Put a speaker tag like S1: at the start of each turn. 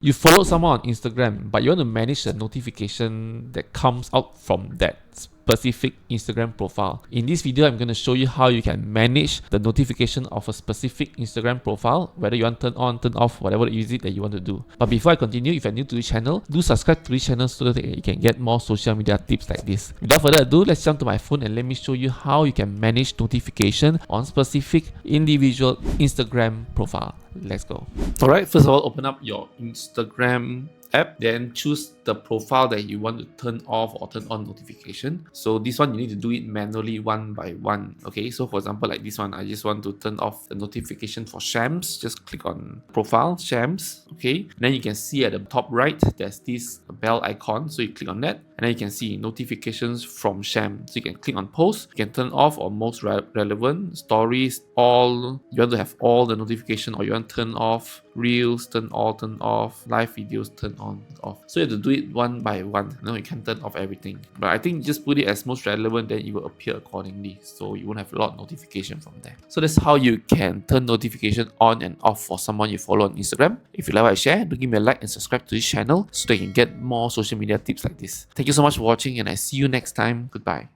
S1: You follow someone on Instagram, but you want to manage the notification that comes out from that specific Instagram profile. In this video, I'm going to show you how you can manage the notification of a specific Instagram profile, whether you want to turn on, turn off, whatever it is that you want to do. But before I continue, if you're new to this channel, do subscribe to this channel so that you can get more social media tips like this. Without further ado, let's jump to my phone and let me show you how you can manage notification on specific individual Instagram profile. Let's go. Alright, first of all, open up your Instagram app, then choose the profile that you want to turn off or turn on notification. So this one you need to do it manually one by one. Okay, so for example, like this one, I just want to turn off the notification for Shams. Just click on profile Shams. Okay, then you can see at the top right there's this bell icon, so you click on that and then you can see notifications from Shams. So you can click on post, you can turn off or most relevant, stories, all. You want to have all the notification, or you want to turn off reels, turn on, turn off, live videos, turn on, off. So you have to do it one by one. You can't turn off everything. But I think just put it as most relevant, then it will appear accordingly. So you won't have a lot of notification from there. So that's how you can turn notification on and off for someone you follow on Instagram. If you like what I share, do give me a like and subscribe to this channel so that you can get more social media tips like this. Thank you so much for watching, and I see you next time. Goodbye.